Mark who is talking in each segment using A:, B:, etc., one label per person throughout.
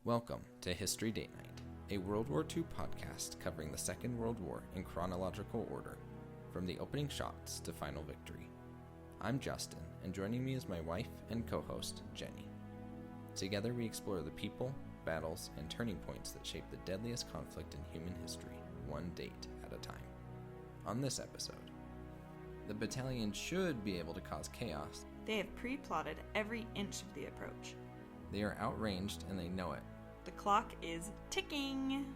A: Welcome to History Date Night, a World War II podcast covering the Second World War in chronological order, from the opening shots to final victory. I'm Justin, and joining me is my wife and co-host, Jenny. Together we explore the people, battles, and turning points that shape the deadliest conflict in human history, one date at a time. On this episode, the battalion should be able to cause chaos.
B: They have pre-plotted every inch of the approach.
A: They are outranged and they know it.
B: The clock is ticking.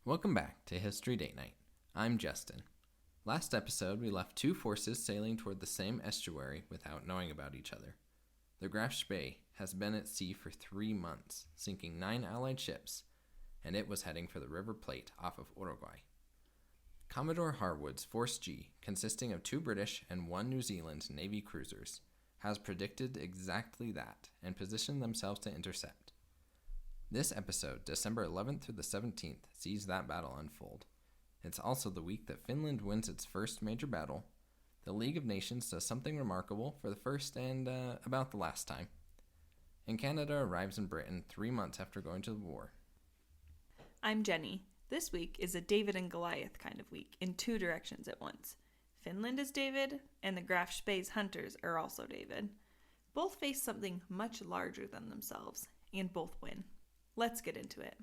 A: Welcome back to History Date Night. I'm Justin. Last episode, we left two forces sailing toward the same estuary without knowing about each other. The Graf Spee has been at sea for 3 months, sinking 9 Allied ships, and it was heading for the River Plate off of Uruguay. Commodore Harwood's Force G, consisting of 2 British and 1 New Zealand Navy cruisers, has predicted exactly that and positioned themselves to intercept. This episode, December 11th through the 17th, sees that battle unfold. It's also the week that Finland wins its first major battle. The League of Nations does something remarkable for the first and about the last time. And Canada arrives in Britain 3 months after going to the war.
B: I'm Jenny. This week is a David and Goliath kind of week in 2 directions at once. Finland is David, and the Graf Spee's hunters are also David. Both face something much larger than themselves, and both win. Let's get into it.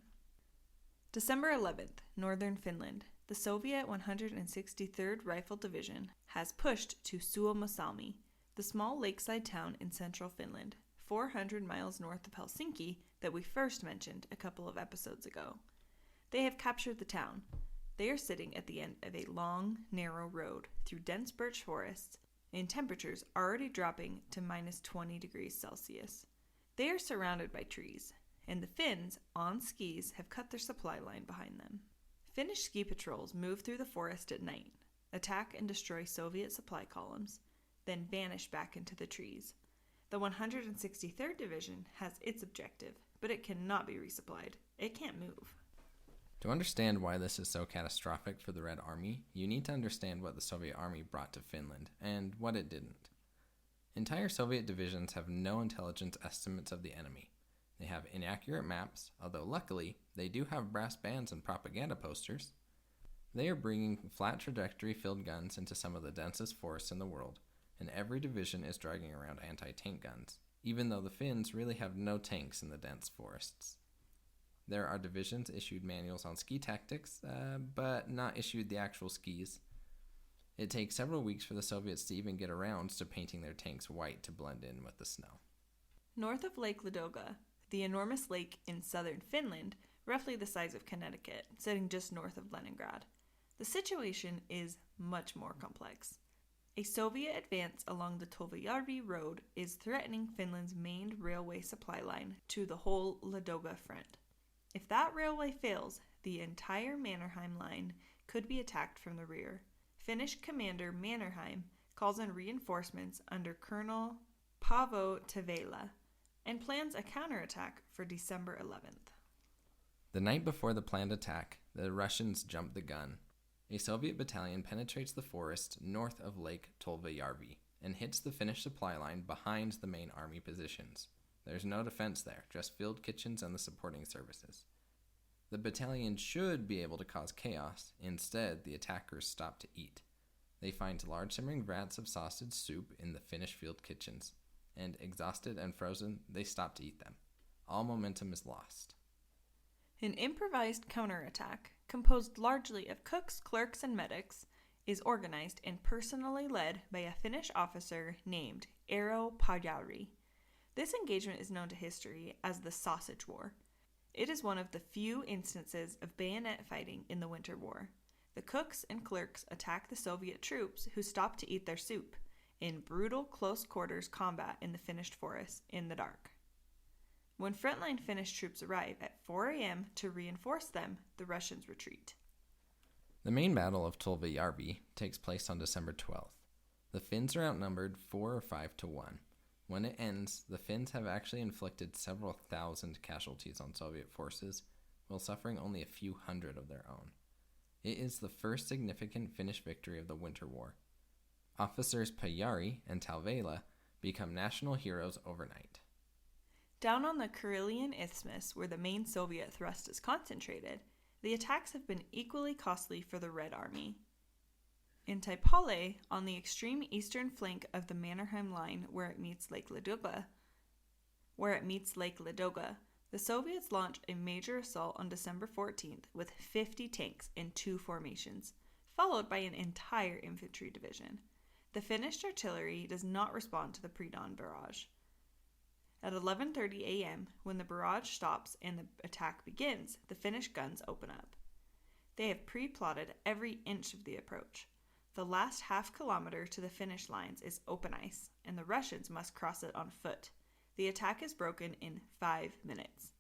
B: December 11th, Northern Finland. The Soviet 163rd Rifle Division has pushed to Suomussalmi, the small lakeside town in central Finland, 400 miles north of Helsinki that we first mentioned a couple of episodes ago. They have captured the town. They are sitting at the end of a long, narrow road through dense birch forests and temperatures already dropping to minus 20 degrees Celsius. They are surrounded by trees, and the Finns, on skis, have cut their supply line behind them. Finnish ski patrols move through the forest at night, attack and destroy Soviet supply columns, then vanish back into the trees. The 163rd Division has its objective, but it cannot be resupplied. It can't move.
A: To understand why this is so catastrophic for the Red Army, you need to understand what the Soviet Army brought to Finland, and what it didn't. Entire Soviet divisions have no intelligence estimates of the enemy. They have inaccurate maps, although luckily, they do have brass bands and propaganda posters. They are bringing flat trajectory filled guns into some of the densest forests in the world, and every division is dragging around anti-tank guns, even though the Finns really have no tanks in the dense forests. There are divisions issued manuals on ski tactics, but not issued the actual skis. It takes several weeks for the Soviets to even get around to painting their tanks white to blend in with the snow.
B: North of Lake Ladoga, the enormous lake in southern Finland, roughly the size of Connecticut, sitting just north of Leningrad, the situation is much more complex. A Soviet advance along the Tolvajärvi road is threatening Finland's main railway supply line to the whole Ladoga front. If that railway fails, the entire Mannerheim line could be attacked from the rear. Finnish commander Mannerheim calls in reinforcements under Colonel Paavo Tavela and plans a counterattack for December 11th.
A: The night before the planned attack, the Russians jump the gun. A Soviet battalion penetrates the forest north of Lake Tolvajärvi and hits the Finnish supply line behind the main army positions. There's no defense there, just field kitchens and the supporting services. The battalion should be able to cause chaos. Instead, the attackers stop to eat. They find large simmering vats of sausage soup in the Finnish field kitchens, and exhausted and frozen, they stop to eat them. All momentum is lost.
B: An improvised counterattack, composed largely of cooks, clerks, and medics, is organized and personally led by a Finnish officer named Eero Pajari. This engagement is known to history as the Sausage War. It is one of the few instances of bayonet fighting in the Winter War. The cooks and clerks attack the Soviet troops who stop to eat their soup in brutal close-quarters combat in the Finnish forests in the dark. When frontline Finnish troops arrive at 4 a.m. to reinforce them, the Russians retreat.
A: The main battle of Tolvajärvi takes place on December 12th. The Finns are outnumbered 4 or 5 to 1. When it ends, the Finns have actually inflicted several thousand casualties on Soviet forces, while suffering only a few hundred of their own. It is the first significant Finnish victory of the Winter War. Officers Pajari and Talvela become national heroes overnight.
B: Down on the Karelian Isthmus, where the main Soviet thrust is concentrated, the attacks have been equally costly for the Red Army. In Taipale, on the extreme eastern flank of the Mannerheim Line where it meets Lake Ladoga, the Soviets launched a major assault on December 14th with 50 tanks in 2 formations, followed by an entire infantry division. The Finnish artillery does not respond to the pre-dawn barrage. At 11:30 a.m., when the barrage stops and the attack begins, the Finnish guns open up. They have pre-plotted every inch of the approach. The last half kilometer to the Finnish lines is open ice, and the Russians must cross it on foot. The attack is broken in 5 minutes.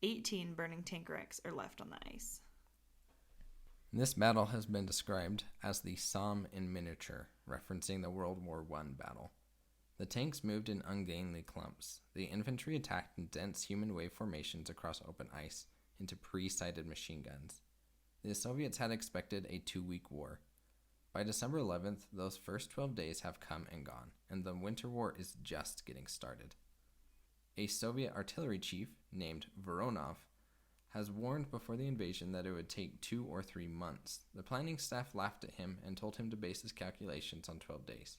B: 18 burning tank wrecks are left on the ice.
A: This battle has been described as the Somme in miniature, referencing the World War I battle. The tanks moved in ungainly clumps. The infantry attacked in dense human wave formations across open ice into pre-sighted machine guns. The Soviets had expected a 2-week war. By December 11th, those first 12 days have come and gone, and the Winter War is just getting started. A Soviet artillery chief named Voronov has warned before the invasion that it would take 2 or 3 months. The planning staff laughed at him and told him to base his calculations on 12 days.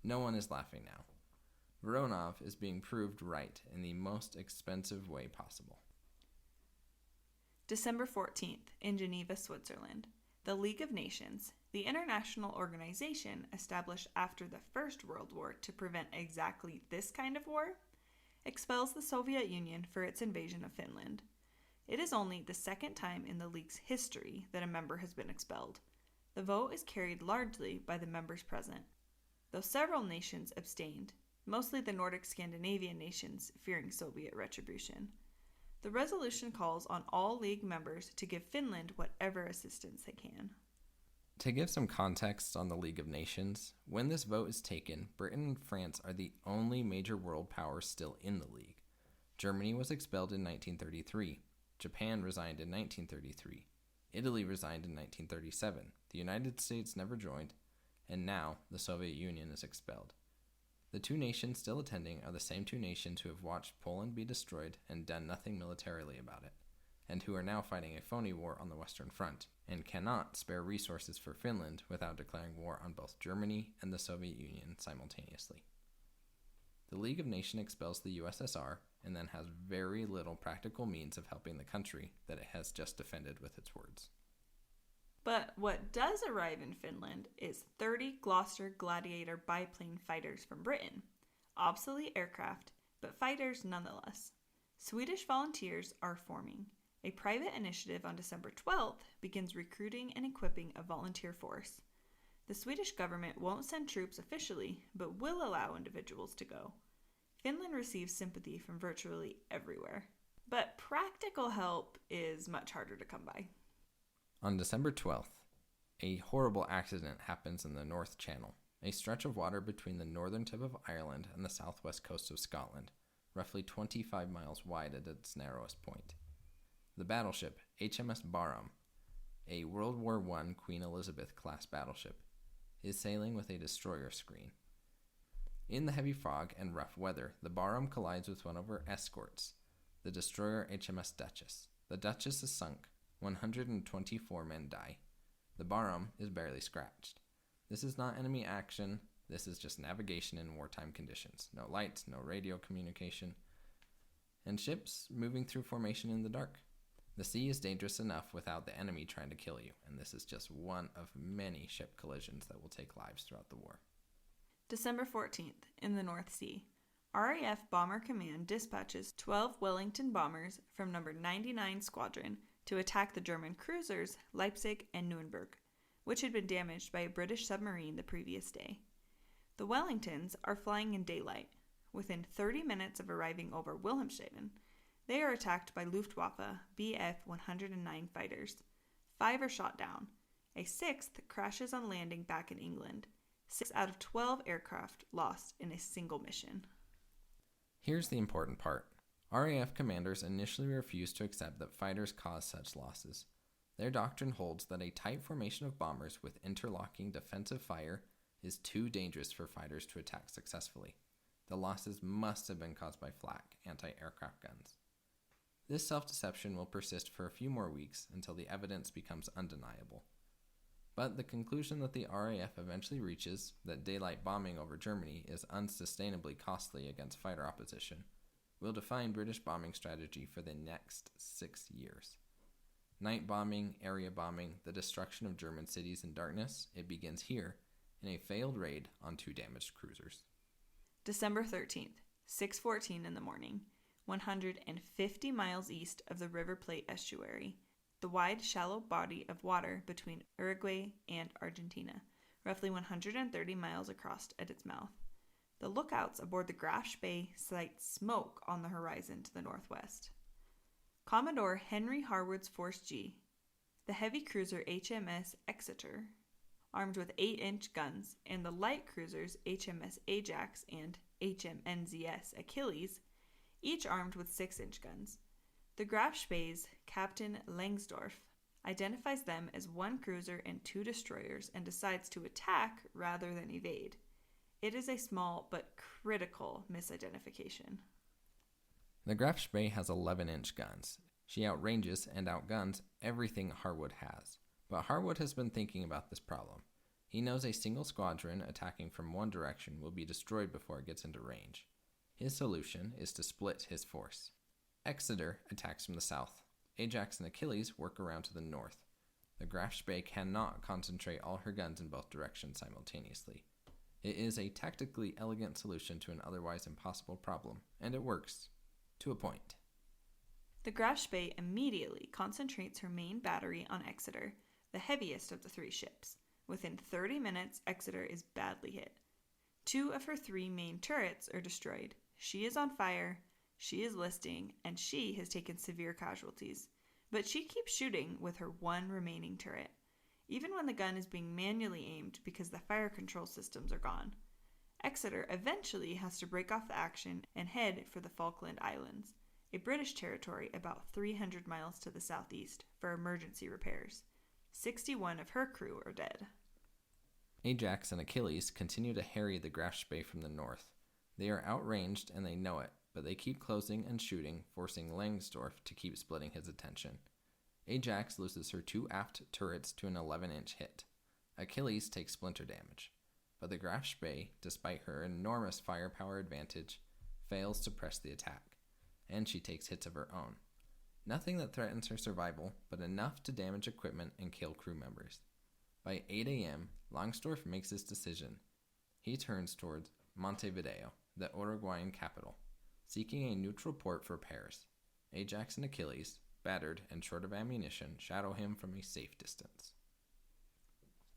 A: No one is laughing now. Voronov is being proved right in the most expensive way possible.
B: December 14th, in Geneva, Switzerland. The League of Nations, the international organization established after the First World War to prevent exactly this kind of war, expels the Soviet Union for its invasion of Finland. It is only the second time in the League's history that a member has been expelled. The vote is carried largely by the members present, though several nations abstained, mostly the Nordic Scandinavian nations fearing Soviet retribution. The resolution calls on all League members to give Finland whatever assistance they can.
A: To give some context on the League of Nations, when this vote is taken, Britain and France are the only major world powers still in the League. Germany was expelled in 1933. Japan resigned in 1933. Italy resigned in 1937. The United States never joined, and now the Soviet Union is expelled. The 2 nations still attending are the same 2 nations who have watched Poland be destroyed and done nothing militarily about it, and who are now fighting a phony war on the Western Front, and cannot spare resources for Finland without declaring war on both Germany and the Soviet Union simultaneously. The League of Nations expels the USSR and then has very little practical means of helping the country that it has just defended with its words.
B: But what does arrive in Finland is 30 Gloster Gladiator biplane fighters from Britain. Obsolete aircraft, but fighters nonetheless. Swedish volunteers are forming. A private initiative on December 12th begins recruiting and equipping a volunteer force. The Swedish government won't send troops officially, but will allow individuals to go. Finland receives sympathy from virtually everywhere. But practical help is much harder to come by.
A: On December 12th, a horrible accident happens in the North Channel, a stretch of water between the northern tip of Ireland and the southwest coast of Scotland, roughly 25 miles wide at its narrowest point. The battleship HMS Barham, a World War I Queen Elizabeth-class battleship, is sailing with a destroyer screen. In the heavy fog and rough weather, the Barham collides with one of her escorts, the destroyer HMS Duchess. The Duchess is sunk. 124 men die. The Barham is barely scratched. This is not enemy action. This is just navigation in wartime conditions. No lights, no radio communication, and ships moving through formation in the dark. The sea is dangerous enough without the enemy trying to kill you, and this is just one of many ship collisions that will take lives throughout the war.
B: December 14th, in the North Sea. RAF Bomber Command dispatches 12 Wellington bombers from No. 99 Squadron to attack the German cruisers Leipzig and Nuremberg, which had been damaged by a British submarine the previous day. The Wellingtons are flying in daylight. Within 30 minutes of arriving over Wilhelmshaven, they are attacked by Luftwaffe Bf-109 fighters. 5 are shot down. A 6th crashes on landing back in England. 6 out of 12 aircraft lost in a single mission.
A: Here's the important part. RAF commanders initially refused to accept that fighters caused such losses. Their doctrine holds that a tight formation of bombers with interlocking defensive fire is too dangerous for fighters to attack successfully. The losses must have been caused by flak anti-aircraft guns. This self-deception will persist for a few more weeks until the evidence becomes undeniable. But the conclusion that the RAF eventually reaches, that daylight bombing over Germany is unsustainably costly against fighter opposition, will define British bombing strategy for the next 6 years. Night bombing, area bombing, the destruction of German cities in darkness, it begins here, in a failed raid on 2 damaged cruisers.
B: December 13th, 6:14 in the morning, 150 miles east of the River Plate estuary, the wide, shallow body of water between Uruguay and Argentina, roughly 130 miles across at its mouth. The lookouts aboard the Graf Spee sight smoke on the horizon to the northwest. Commodore Henry Harwood's Force G, the heavy cruiser HMS Exeter, armed with 8-inch guns, and the light cruisers HMS Ajax and HMNZS Achilles, each armed with 6-inch guns. The Graf Spee's Captain Langsdorff identifies them as 1 cruiser and 2 destroyers and decides to attack rather than evade. It is a small but critical misidentification.
A: The Graf Spee has 11-inch guns. She outranges and outguns everything Harwood has. But Harwood has been thinking about this problem. He knows a single squadron attacking from one direction will be destroyed before it gets into range. His solution is to split his force. Exeter attacks from the south. Ajax and Achilles work around to the north. The Graf Spee cannot concentrate all her guns in both directions simultaneously. It is a tactically elegant solution to an otherwise impossible problem, and it works. To a point.
B: The Graf Spee immediately concentrates her main battery on Exeter, the heaviest of the 3 ships. Within 30 minutes, Exeter is badly hit. 2 of her 3 main turrets are destroyed. She is on fire, she is listing, and she has taken severe casualties. But she keeps shooting with her 1 remaining turret, even when the gun is being manually aimed because the fire control systems are gone. Exeter eventually has to break off the action and head for the Falkland Islands, a British territory about 300 miles to the southeast, for emergency repairs. 61 of her crew are dead.
A: Ajax and Achilles continue to harry the Graf Spee from the north. They are outranged and they know it, but they keep closing and shooting, forcing Langsdorff to keep splitting his attention. Ajax loses her 2 aft turrets to an 11-inch hit. Achilles takes splinter damage. But the Graf Spee, despite her enormous firepower advantage, fails to press the attack, and she takes hits of her own. Nothing that threatens her survival, but enough to damage equipment and kill crew members. By 8 a.m., Langsdorff makes his decision. He turns towards Montevideo, the Uruguayan capital, seeking a neutral port for repairs. Ajax and Achilles, battered and short of ammunition, shadow him from a safe distance.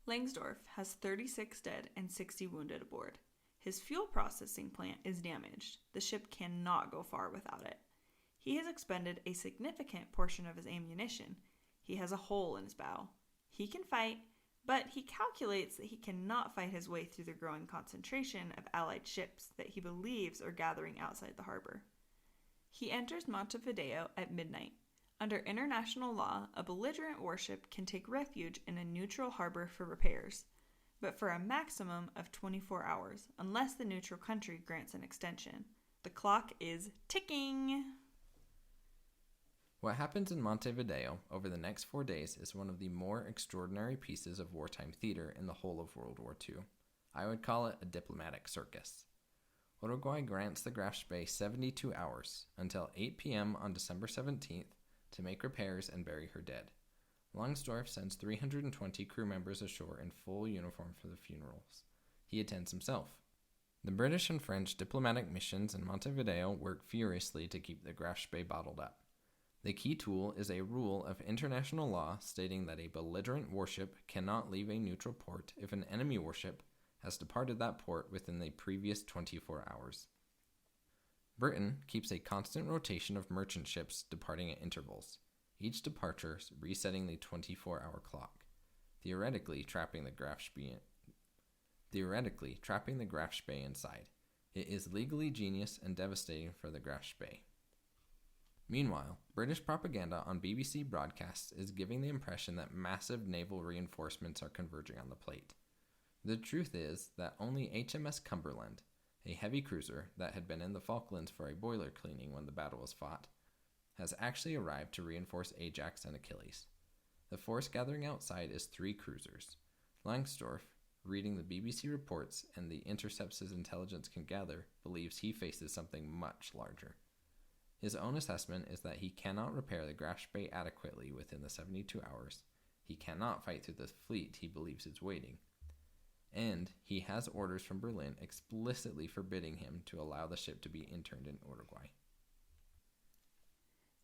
B: Langsdorff has 36 dead and 60 wounded aboard. His fuel processing plant is damaged. The ship cannot go far without it. He has expended a significant portion of his ammunition. He has a hole in his bow. He can fight, but he calculates that he cannot fight his way through the growing concentration of Allied ships that he believes are gathering outside the harbor. He enters Montevideo at midnight. Under international law, a belligerent warship can take refuge in a neutral harbor for repairs, but for a maximum of 24 hours, unless the neutral country grants an extension. The clock is ticking!
A: What happens in Montevideo over the next 4 days is one of the more extraordinary pieces of wartime theater in the whole of World War II. I would call it a diplomatic circus. Uruguay grants the Graf Spee 72 hours, until 8 p.m. on December 17th, to make repairs and bury her dead. Langsdorff sends 320 crew members ashore in full uniform for the funerals. He attends himself. The British and French diplomatic missions in Montevideo work furiously to keep the Graf Spee bottled up. The key tool is a rule of international law stating that a belligerent warship cannot leave a neutral port if an enemy warship has departed that port within the previous 24 hours. Britain keeps a constant rotation of merchant ships departing at intervals, each departure resetting the 24-hour clock, theoretically trapping the Graf Spee inside. It is legally genius and devastating for the Graf Spee. Meanwhile, British propaganda on BBC broadcasts is giving the impression that massive naval reinforcements are converging on the plate. The truth is that only HMS Cumberland, a heavy cruiser that had been in the Falklands for a boiler cleaning when the battle was fought, has actually arrived to reinforce Ajax and Achilles. The force gathering outside is 3 cruisers. Langsdorff, reading the BBC reports and the intercepts his intelligence can gather, believes he faces something much larger. His own assessment is that he cannot repair the Graf Spee adequately within the 72 hours, he cannot fight through the fleet he believes is waiting, and he has orders from Berlin explicitly forbidding him to allow the ship to be interned in Uruguay.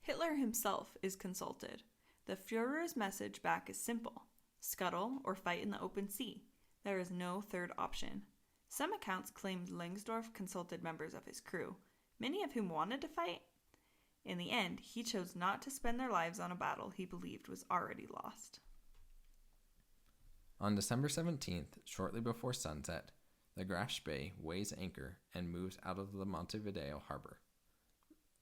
B: Hitler himself is consulted. The Führer's message back is simple: scuttle or fight in the open sea. There is no third option. Some accounts claimed Langsdorff consulted members of his crew, many of whom wanted to fight. In the end, he chose not to spend their lives on a battle he believed was already lost.
A: On December 17th, shortly before sunset, the Graf Spee weighs anchor and moves out of the Montevideo harbor.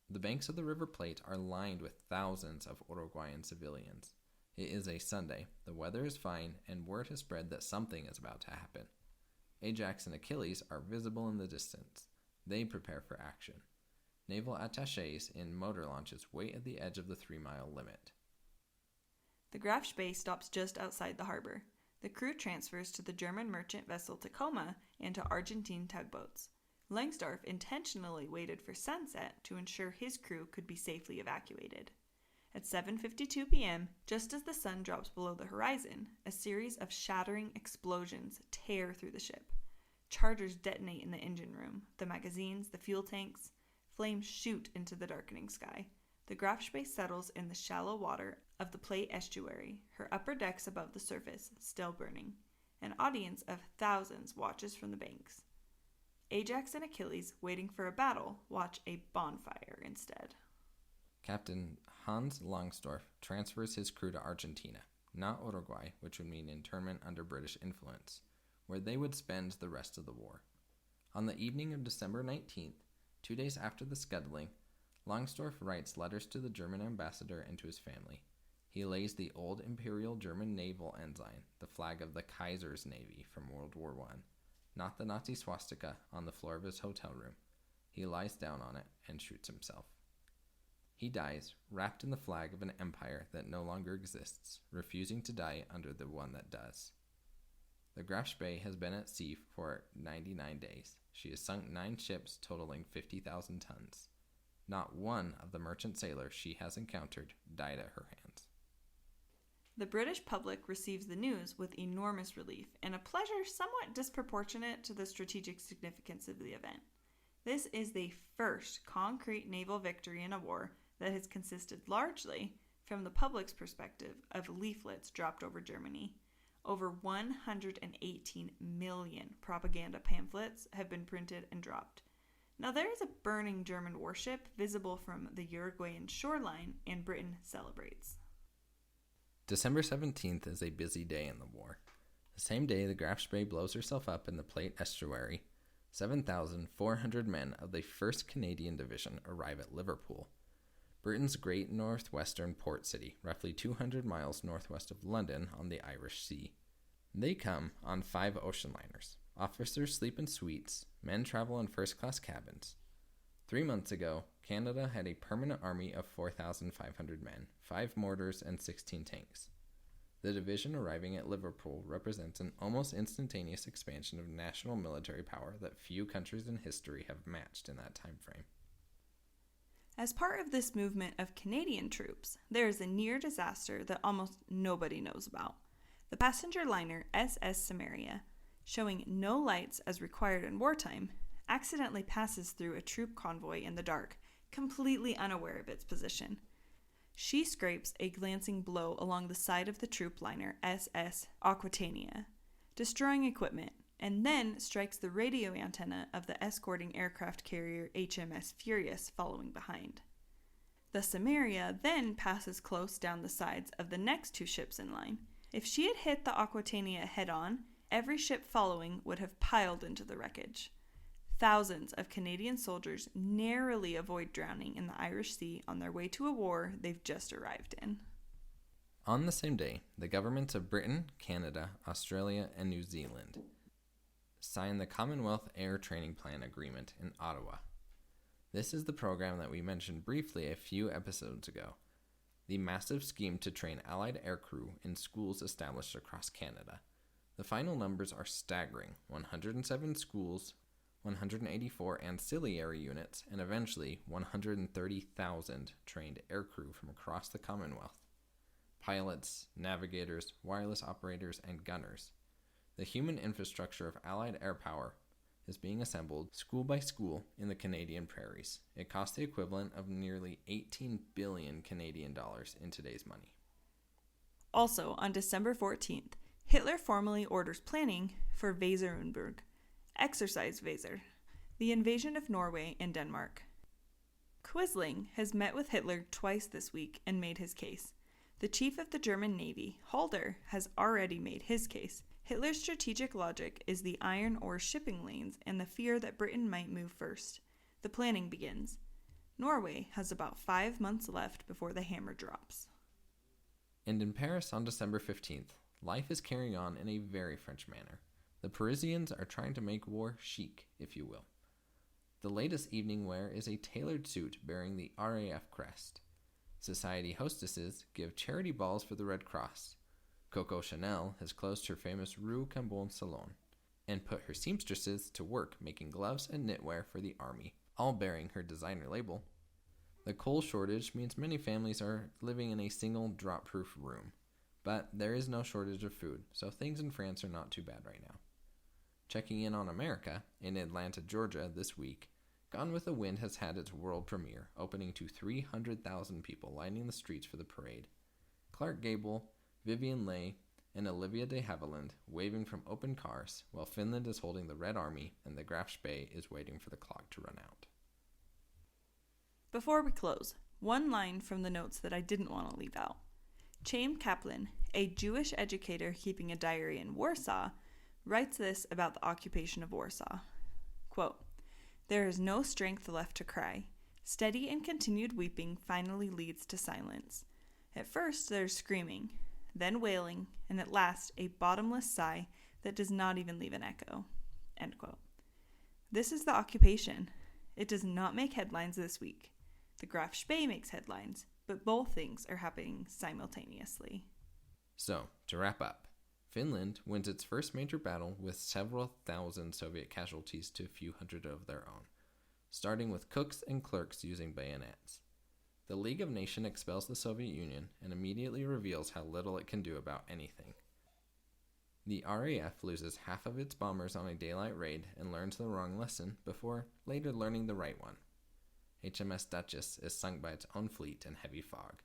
A: The banks of the River Plate are lined with thousands of Uruguayan civilians. It is a Sunday, the weather is fine, and word has spread that something is about to happen. Ajax and Achilles are visible in the distance. They prepare for action. Naval attachés in motor launches wait at the edge of the 3-mile limit.
B: The Graf Spee stops just outside the harbor. The crew transfers to the German merchant vessel Tacoma and to Argentine tugboats. Langsdorff intentionally waited for sunset to ensure his crew could be safely evacuated. At 7:52 p.m., just as the sun drops below the horizon, a series of shattering explosions tear through the ship. Charges detonate in the engine room, the magazines, the fuel tanks. Flames shoot into the darkening sky. The Graf Spee settles in the shallow water of the Plate estuary, her upper decks above the surface still burning. An audience of thousands watches from the banks. Ajax and Achilles, waiting for a battle, watch a bonfire instead.
A: Captain Hans Langsdorff transfers his crew to Argentina, not Uruguay, which would mean internment under British influence, where they would spend the rest of the war. On the evening of December 19th, 2 days after the scuttling, Langsdorff writes letters to the German ambassador and to his family. He lays the old Imperial German naval ensign, the flag of the Kaiser's Navy from World War I, not the Nazi swastika, on the floor of his hotel room. He lies down on it and shoots himself. He dies, wrapped in the flag of an empire that no longer exists, refusing to die under the one that does. The Graf Spee has been at sea for 99 days. She has sunk 9 ships totaling 50,000 tons. Not one of the merchant sailors she has encountered died at her hands.
B: The British public receives the news with enormous relief and a pleasure somewhat disproportionate to the strategic significance of the event. This is the first concrete naval victory in a war that has consisted largely, from the public's perspective, of leaflets dropped over Germany. Over 118 million propaganda pamphlets have been printed and dropped. Now there is a burning German warship visible from the Uruguayan shoreline, and Britain celebrates.
A: December 17th is a busy day in the war. The same day the Graf Spee blows herself up in the Plate estuary, 7,400 men of the 1st Canadian Division arrive at Liverpool, Britain's great northwestern port city, roughly 200 miles northwest of London on the Irish Sea. They come on 5 ocean liners. Officers sleep in suites, men travel in first-class cabins. 3 months ago, Canada had a permanent army of 4,500 men, 5 mortars, and 16 tanks. The division arriving at Liverpool represents an almost instantaneous expansion of national military power that few countries in history have matched in that time frame.
B: As part of this movement of Canadian troops, there is a near disaster that almost nobody knows about. The passenger liner SS Samaria, showing no lights as required in wartime, accidentally passes through a troop convoy in the dark, completely unaware of its position. She scrapes a glancing blow along the side of the troop liner SS Aquitania, destroying equipment, and then strikes the radio antenna of the escorting aircraft carrier HMS Furious following behind. The Samaria then passes close down the sides of the next 2 ships in line. If she had hit the Aquitania head-on, every ship following would have piled into the wreckage. thousands of Canadian soldiers narrowly avoid drowning in the Irish Sea on their way to a war they've just arrived in.
A: On the same day, the governments of Britain, Canada, Australia, and New Zealand signed the Commonwealth Air Training Plan Agreement in Ottawa. This is the program that we mentioned briefly a few episodes ago, the massive scheme to train Allied aircrew in schools established across Canada. The final numbers are staggering: 107 schools, 184 ancillary units, and eventually 130,000 trained aircrew from across the Commonwealth. Pilots, navigators, wireless operators, and gunners. The human infrastructure of Allied air power is being assembled school by school in the Canadian prairies. It costs the equivalent of nearly 18 billion Canadian dollars in today's money.
B: Also, on December 14th, Hitler formally orders planning for Weserunburg, Exercise Weser, the invasion of Norway and Denmark. Quisling has met with Hitler twice this week and made his case. The chief of the German Navy, Halder, has already made his case. Hitler's strategic logic is the iron ore shipping lanes and the fear that Britain might move first. The planning begins. Norway has about 5 months left before the hammer drops.
A: And in Paris on December 15th, life is carrying on in a very French manner. The Parisians are trying to make war chic, if you will. The latest evening wear is a tailored suit bearing the RAF crest. Society hostesses give charity balls for the Red Cross. Coco Chanel has closed her famous Rue Cambon salon and put her seamstresses to work making gloves and knitwear for the army, all bearing her designer label. The coal shortage means many families are living in a single drop-proof room, but there is no shortage of food, so things in France are not too bad right now. Checking in on America, in Atlanta, Georgia this week, Gone with the Wind has had its world premiere, opening to 300,000 people lining the streets for the parade. Clark Gable, Vivien Leigh, and Olivia de Havilland waving from open cars, while Finland is holding the Red Army and the Graf Spee is waiting for the clock to run out.
B: Before we close, one line from the notes that I didn't want to leave out. Chaim Kaplan, a Jewish educator keeping a diary in Warsaw, writes this about the occupation of Warsaw. Quote, "There is no strength left to cry. Steady and continued weeping finally leads to silence. At first there's screaming, then wailing, and at last a bottomless sigh that does not even leave an echo." End quote. This is the occupation. It does not make headlines this week. The Graf Spee makes headlines, but both things are happening simultaneously.
A: So, to wrap up, Finland wins its first major battle with several thousand Soviet casualties to a few hundred of their own, starting with cooks and clerks using bayonets. The League of Nations expels the Soviet Union and immediately reveals how little it can do about anything. The RAF loses half of its bombers on a daylight raid and learns the wrong lesson before later learning the right one. HMS Duchess is sunk by its own fleet in heavy fog.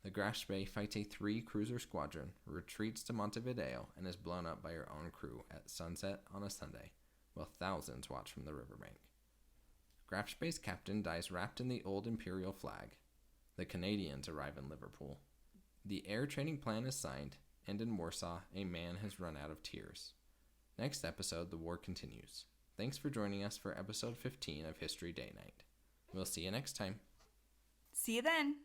A: The Graf Spee fights a 3-cruiser squadron, retreats to Montevideo, and is blown up by her own crew at sunset on a Sunday, while thousands watch from the riverbank. Graf Spee's captain dies wrapped in the old imperial flag. The Canadians arrive in Liverpool. The air training plan is signed, and in Warsaw, a man has run out of tears. Next episode, the war continues. Thanks for joining us for episode 15 of History Day Night. We'll see you next time.
B: See you then!